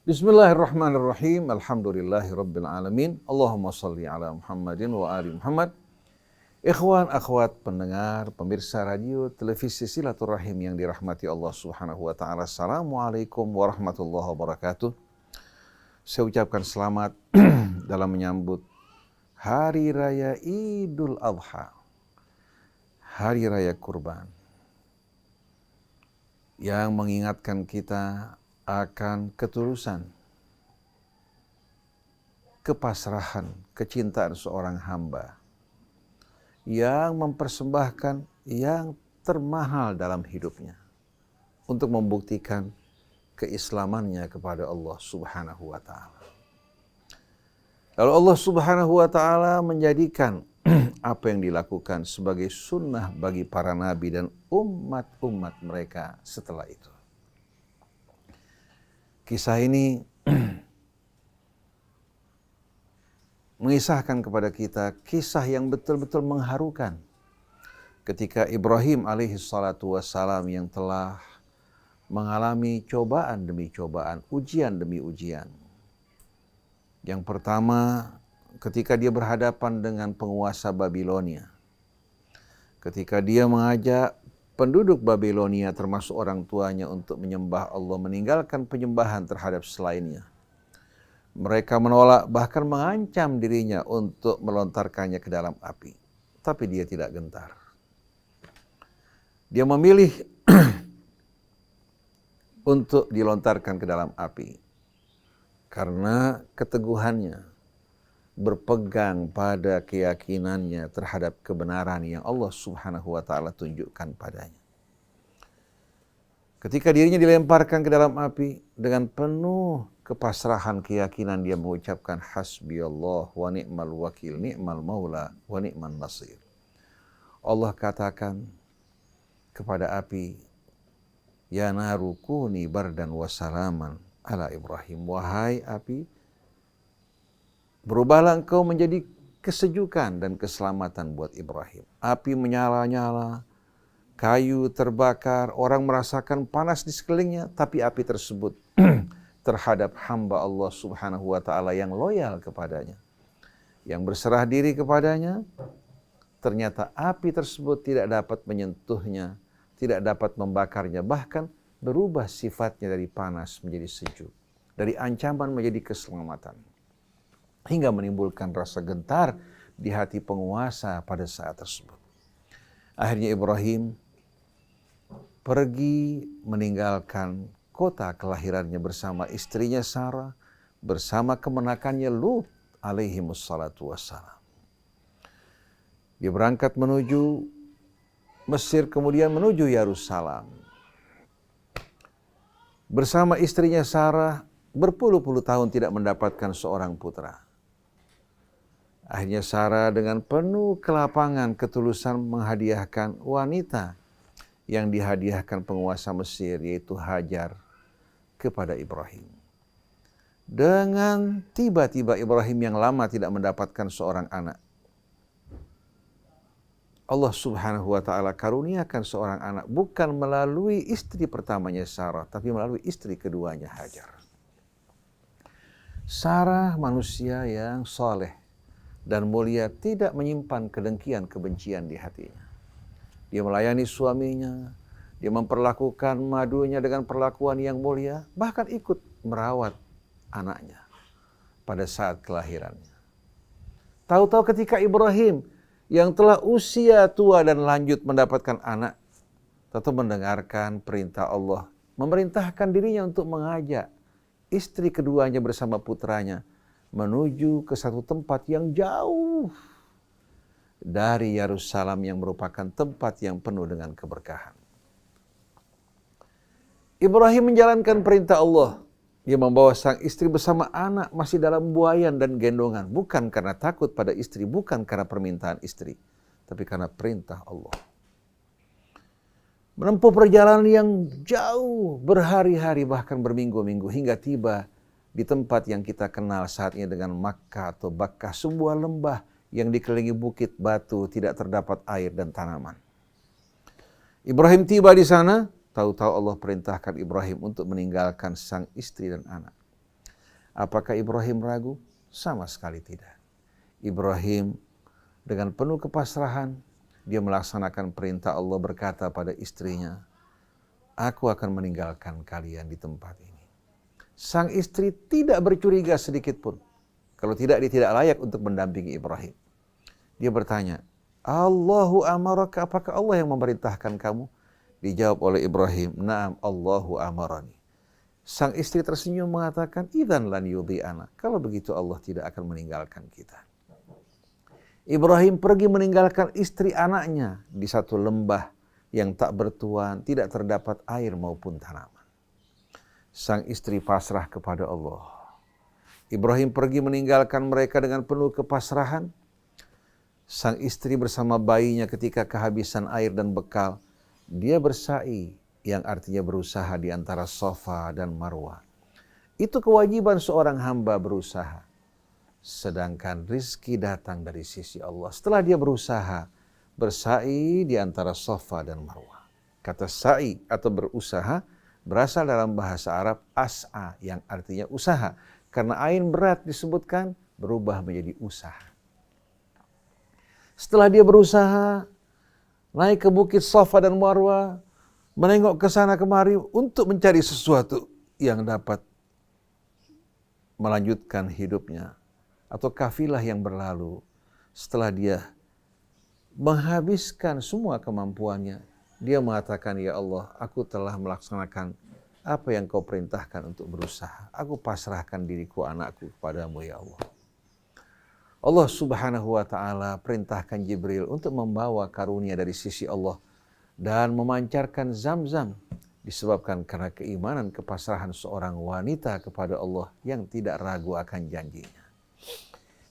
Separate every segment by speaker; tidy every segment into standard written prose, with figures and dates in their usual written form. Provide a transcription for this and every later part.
Speaker 1: Bismillahirrahmanirrahim. Alhamdulillahirabbil alamin. Allahumma shalli ala Muhammadin wa ali Muhammad. Ikhwan, akhwat, pendengar, pemirsa radio, televisi Silaturahim yang dirahmati Allah Subhanahu wa taala. Assalamualaikum warahmatullahi wabarakatuh. Saya ucapkan selamat dalam menyambut Hari Raya Idul Adha. Hari Raya Kurban. Yang mengingatkan kita akan ketulusan, kepasrahan, kecintaan seorang hamba yang mempersembahkan yang termahal dalam hidupnya untuk membuktikan keislamannya kepada Allah Subhanahu wa taala. Lalu Allah Subhanahu wa taala menjadikan apa yang dilakukan sebagai sunnah bagi para nabi dan umat-umat mereka setelah itu. Kisah ini mengisahkan kepada kita kisah yang betul-betul mengharukan ketika Ibrahim alaihi salatu wassalam yang telah mengalami cobaan demi cobaan, ujian demi ujian. Yang pertama, ketika dia berhadapan dengan penguasa Babilonia. Ketika dia mengajak penduduk Babilonia termasuk orang tuanya untuk menyembah Allah, meninggalkan penyembahan terhadap selainnya. Mereka menolak, bahkan mengancam dirinya untuk melontarkannya ke dalam api. Tapi dia tidak gentar. Dia memilih untuk dilontarkan ke dalam api. Karena keteguhannya, berpegang pada keyakinannya terhadap kebenaran yang Allah Subhanahu wa taala tunjukkan padanya. Ketika dirinya dilemparkan ke dalam api, dengan penuh kepasrahan keyakinan dia mengucapkan hasbiyallah wa ni'mal wakil, ni'mal maula wa ni'man nasir. Allah katakan kepada api, ya naru kuni bardan wa salaman ala Ibrahim. Wahai api, berubahlah engkau menjadi kesejukan dan keselamatan buat Ibrahim. Api menyala-nyala, kayu terbakar, orang merasakan panas di sekelilingnya, tapi api tersebut terhadap hamba Allah Subhanahu wa taala yang loyal kepadanya, yang berserah diri kepadanya, ternyata api tersebut tidak dapat menyentuhnya, tidak dapat membakarnya, bahkan berubah sifatnya dari panas menjadi sejuk, dari ancaman menjadi keselamatan. Hingga menimbulkan rasa gentar di hati penguasa pada saat tersebut. Akhirnya Ibrahim pergi meninggalkan kota kelahirannya bersama istrinya Sarah, bersama kemenakannya Lut alaihi wassalatu wassalam. Dia berangkat menuju Mesir, kemudian menuju Yerusalem. Bersama istrinya Sarah, berpuluh-puluh tahun tidak mendapatkan seorang putra. Akhirnya Sarah dengan penuh kelapangan ketulusan menghadiahkan wanita yang dihadiahkan penguasa Mesir, yaitu Hajar, kepada Ibrahim. Dengan tiba-tiba Ibrahim yang lama tidak mendapatkan seorang anak, Allah Subhanahu wa taala karuniakan seorang anak, bukan melalui istri pertamanya Sarah, tapi melalui istri keduanya Hajar. Sarah manusia yang soleh dan mulia, tidak menyimpan kedengkian, kebencian di hatinya. Dia melayani suaminya, dia memperlakukan madunya dengan perlakuan yang mulia, bahkan ikut merawat anaknya pada saat kelahirannya. Tahu-tahu ketika Ibrahim yang telah usia tua dan lanjut mendapatkan anak, tetap mendengarkan perintah Allah, memerintahkan dirinya untuk mengajak istri keduanya bersama putranya menuju ke satu tempat yang jauh dari Yerusalem yang merupakan tempat yang penuh dengan keberkahan. Ibrahim menjalankan perintah Allah. Dia membawa sang istri bersama anak masih dalam buayan dan gendongan. Bukan karena takut pada istri, bukan karena permintaan istri, tapi karena perintah Allah. Menempuh perjalanan yang jauh, berhari-hari bahkan berminggu-minggu, hingga tiba di tempat yang kita kenal saat ini dengan Makkah atau Bakkah, sebuah lembah yang dikelilingi bukit batu, tidak terdapat air dan tanaman. Ibrahim tiba di sana, tahu-tahu Allah perintahkan Ibrahim untuk meninggalkan sang istri dan anak. Apakah Ibrahim ragu? Sama sekali tidak. Ibrahim dengan penuh kepasrahan, dia melaksanakan perintah Allah, berkata pada istrinya, aku akan meninggalkan kalian di tempat ini. Sang istri tidak bercuriga sedikit pun. Kalau tidak, dia tidak layak untuk mendampingi Ibrahim. Dia bertanya, Allahu amaraka, apakah Allah yang memerintahkan kamu? Dijawab oleh Ibrahim, na'am Allahu amarani. Sang istri tersenyum mengatakan, idzan lan yudhi'ana. Kalau begitu Allah tidak akan meninggalkan kita. Ibrahim pergi meninggalkan istri anaknya di satu lembah yang tak bertuan, tidak terdapat air maupun tanaman. Sang istri pasrah kepada Allah. Ibrahim pergi meninggalkan mereka dengan penuh kepasrahan. Sang istri bersama bayinya ketika kehabisan air dan bekal, dia bersa'i, yang artinya berusaha di antara Safa dan Marwah. Itu kewajiban seorang hamba berusaha. Sedangkan rizki datang dari sisi Allah. Setelah dia berusaha, bersa'i di antara Safa dan Marwah. Kata sa'i atau berusaha berasal dalam bahasa Arab as'a, yang artinya usaha. Karena ain berat disebutkan berubah menjadi usaha. Setelah dia berusaha naik ke bukit Safa dan Marwah, menengok ke sana kemari untuk mencari sesuatu yang dapat melanjutkan hidupnya atau kafilah yang berlalu. Setelah dia menghabiskan semua kemampuannya, dia mengatakan, ya Allah, aku telah melaksanakan apa yang kau perintahkan untuk berusaha. Aku pasrahkan diriku, anakku kepadamu, ya Allah. Allah subhanahu wa ta'ala perintahkan Jibril untuk membawa karunia dari sisi Allah dan memancarkan Zam-Zam, disebabkan karena keimanan kepasrahan seorang wanita kepada Allah yang tidak ragu akan janjinya.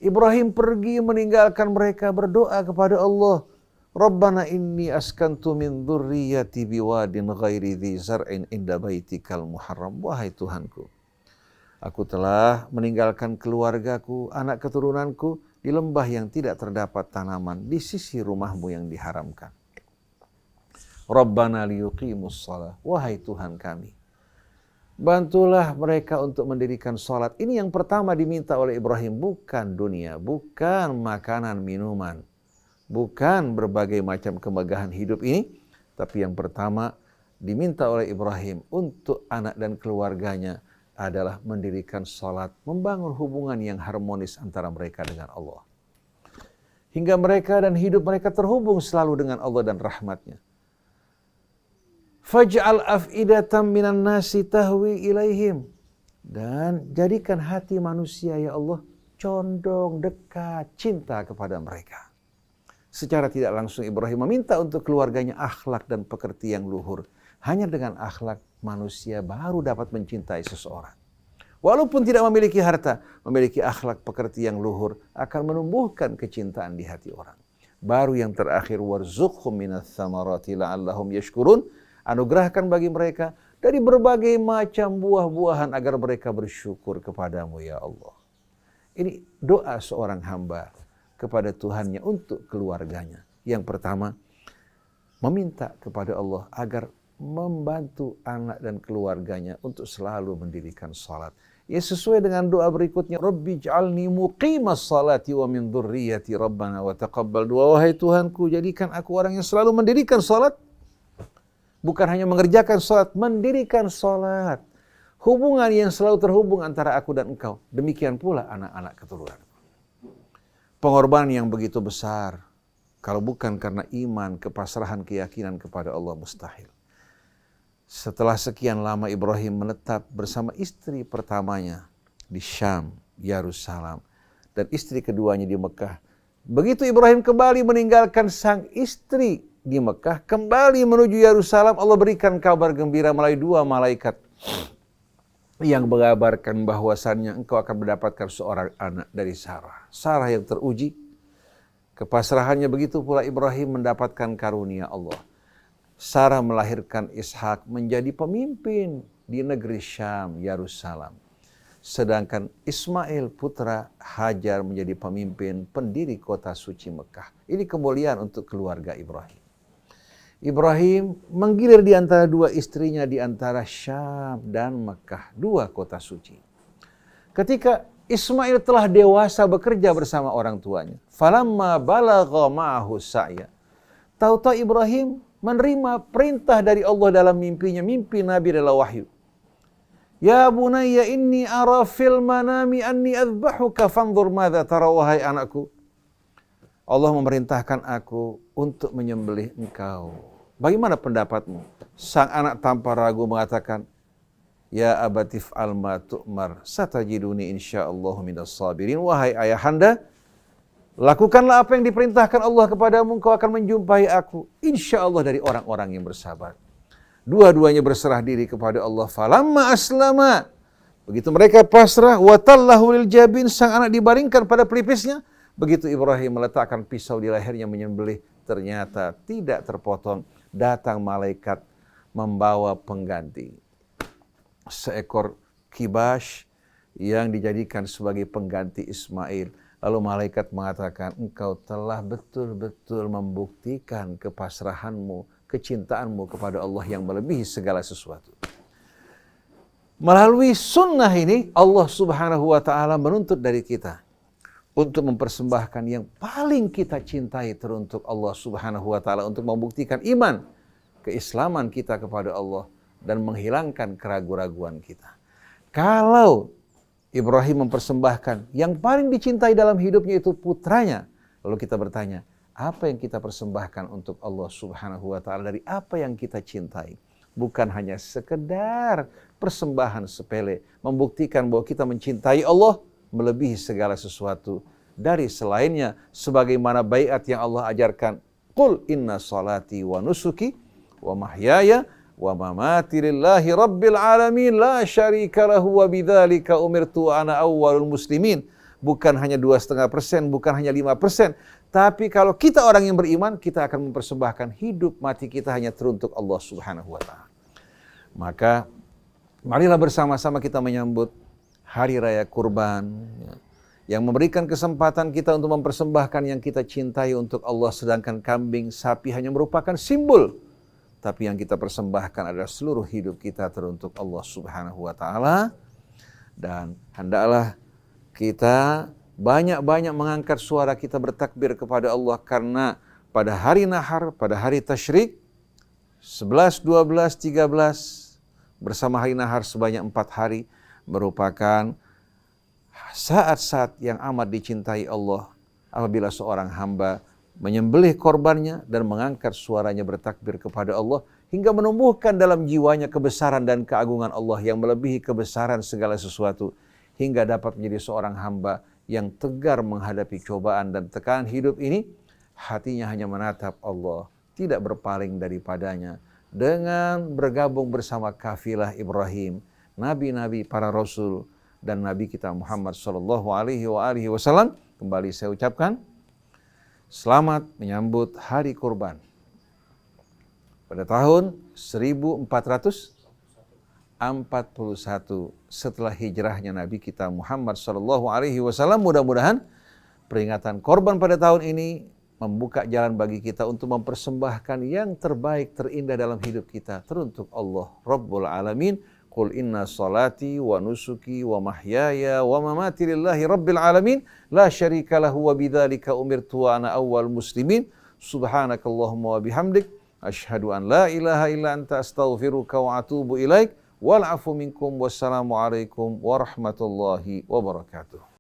Speaker 1: Ibrahim pergi meninggalkan mereka, berdoa kepada Allah, Rabbana inni askantu min dzurriyyati biwadin ghairi dzi zar'in inda baitikal muharram. Wahai Tuhanku, aku telah meninggalkan keluargaku, anak keturunanku di lembah yang tidak terdapat tanaman di sisi rumahmu yang diharamkan. Rabbana liyuqimus shalah. Wahai Tuhan kami, bantulah mereka untuk mendirikan salat. Ini yang pertama diminta oleh Ibrahim, bukan dunia, bukan makanan, minuman, bukan berbagai macam kemegahan hidup ini, tapi yang pertama diminta oleh Ibrahim untuk anak dan keluarganya adalah mendirikan salat, membangun hubungan yang harmonis antara mereka dengan Allah. Hingga mereka dan hidup mereka terhubung selalu dengan Allah dan rahmatnya. Faj'al af'idatan minan nasi tahwi ilaihim. Dan jadikan hati manusia, ya Allah, condong, dekat, cinta kepada mereka. Secara tidak langsung Ibrahim meminta untuk keluarganya akhlak dan pekerti yang luhur. Hanya dengan akhlak manusia baru dapat mencintai seseorang. Walaupun tidak memiliki harta, memiliki akhlak pekerti yang luhur akan menumbuhkan kecintaan di hati orang. Baru yang terakhir, warzuqhum minats tsamarati la'allahum yashkurun. Anugerahkan bagi mereka dari berbagai macam buah-buahan agar mereka bersyukur kepadamu, ya Allah. Ini doa seorang hamba kepada Tuhannya untuk keluarganya. Yang pertama, meminta kepada Allah agar membantu anak dan keluarganya untuk selalu mendirikan salat. Ya, sesuai dengan doa berikutnya, Rabbi ij'alni muqimas salati wa min dzurriyyati rabbana wa taqabbal du'a. Wahai Tuhanku, jadikan aku orang yang selalu mendirikan salat. Bukan hanya mengerjakan salat, mendirikan salat. Hubungan yang selalu terhubung antara aku dan engkau. Demikian pula anak-anak keturunan. Pengorbanan yang begitu besar, kalau bukan karena iman, kepasrahan, keyakinan kepada Allah, mustahil. Setelah sekian lama Ibrahim menetap bersama istri pertamanya di Syam, Yerusalem, dan istri keduanya di Mekah. Begitu Ibrahim kembali meninggalkan sang istri di Mekah, kembali menuju Yerusalem, Allah berikan kabar gembira melalui dua malaikat yang mengabarkan bahwasannya engkau akan mendapatkan seorang anak dari Sarah. Sarah yang teruji, kepasrahannya, begitu pula Ibrahim mendapatkan karunia Allah. Sarah melahirkan Ishak menjadi pemimpin di negeri Syam, Yerusalem. Sedangkan Ismail putra Hajar menjadi pemimpin pendiri kota suci Mekah. Ini kemuliaan untuk keluarga Ibrahim. Ibrahim menggilir di antara dua istrinya di antara Syam dan Mekah, dua kota suci. ketika Ismail telah dewasa bekerja bersama orang tuanya, falamma balagha ma'ahu sa'ya, tahu-tahu Ibrahim menerima perintah dari Allah dalam mimpinya, mimpi Nabi adalah wahyu. Ya bunayya inni ara fil manami anni adbahuka fanzur madza tara, wahai anakku, Allah memerintahkan aku untuk menyembelih engkau. Bagaimana pendapatmu? Sang anak tanpa ragu mengatakan, ya abatif alma tu'mar satajiduni insyaallah minas sabirin. Wahai ayahanda, lakukanlah apa yang diperintahkan Allah kepadamu, engkau akan menjumpai aku insyaallah dari orang-orang yang bersabar. Dua-duanya berserah diri kepada Allah. Falamma aslama, begitu mereka pasrah, wa tallahu lil jabin, sang anak dibaringkan pada pelipisnya. Begitu Ibrahim meletakkan pisau di lehernya menyembelih, ternyata tidak terpotong. Datang malaikat membawa pengganti, seekor kibash yang dijadikan sebagai pengganti Ismail. Lalu malaikat mengatakan, engkau telah betul-betul membuktikan kepasrahanmu, kecintaanmu kepada Allah yang melebihi segala sesuatu. Melalui sunnah ini, Allah Subhanahu wa ta'ala menuntut dari kita untuk mempersembahkan yang paling kita cintai teruntuk Allah Subhanahu wa ta'ala, untuk membuktikan iman, keislaman kita kepada Allah, dan menghilangkan keraguan-raguan kita. Kalau Ibrahim mempersembahkan yang paling dicintai dalam hidupnya itu putranya, lalu kita bertanya, apa yang kita persembahkan untuk Allah Subhanahu wa ta'ala dari apa yang kita cintai? Bukan hanya sekedar persembahan sepele, membuktikan bahwa kita mencintai Allah melebihi segala sesuatu dari selainnya, sebagaimana baiat yang Allah ajarkan, qul inna salati wa nusuki wa mahyaya wa mamati lillahi rabbil alamin la syarika lahu wa bidzalika umirtu ana awwalul muslimin. Bukan hanya 2,5%, bukan hanya 5%, tapi kalau kita orang yang beriman, kita akan mempersembahkan hidup mati kita hanya teruntuk Allah Subhanahu wa ta'ala. Maka marilah bersama-sama kita menyambut Hari Raya Kurban, yang memberikan kesempatan kita untuk mempersembahkan yang kita cintai untuk Allah, sedangkan kambing, sapi hanya merupakan simbol. Tapi yang kita persembahkan adalah seluruh hidup kita teruntuk Allah Subhanahu wa ta'ala. Dan hendaklah kita banyak-banyak mengangkat suara kita bertakbir kepada Allah, karena pada hari nahar, pada hari tasyrik, 11, 12, 13, bersama hari nahar sebanyak 4 hari, merupakan saat-saat yang amat dicintai Allah apabila seorang hamba menyembelih korbannya dan mengangkat suaranya bertakbir kepada Allah, hingga menumbuhkan dalam jiwanya kebesaran dan keagungan Allah yang melebihi kebesaran segala sesuatu, hingga dapat menjadi seorang hamba yang tegar menghadapi cobaan dan tekanan hidup ini. Hatinya hanya menatap Allah, tidak berpaling daripadanya, dengan bergabung bersama kafilah Ibrahim, nabi-nabi, para rasul, dan Nabi kita Muhammad sallallahu alaihi wasallam. Kembali saya ucapkan selamat menyambut Hari Kurban pada tahun 1441 setelah hijrahnya Nabi kita Muhammad sallallahu alaihi wasallam. Mudah-mudahan peringatan Kurban pada tahun ini membuka jalan bagi kita untuk mempersembahkan yang terbaik, terindah dalam hidup kita teruntuk Allah Rabbul Alamin. Qul inna salati wa nusuki wa mahyaya wa mamati lillahi rabbil alamin la syarika lahu wa bidzalika umirtu wa ana awwal muslimin. Subhanakallahumma wa bihamdik asyhadu an la ilaha illa anta astaghfiruka wa atubu ilaik. Wal afu minkum, wassalamu alaikum warahmatullahi wabarakatuh.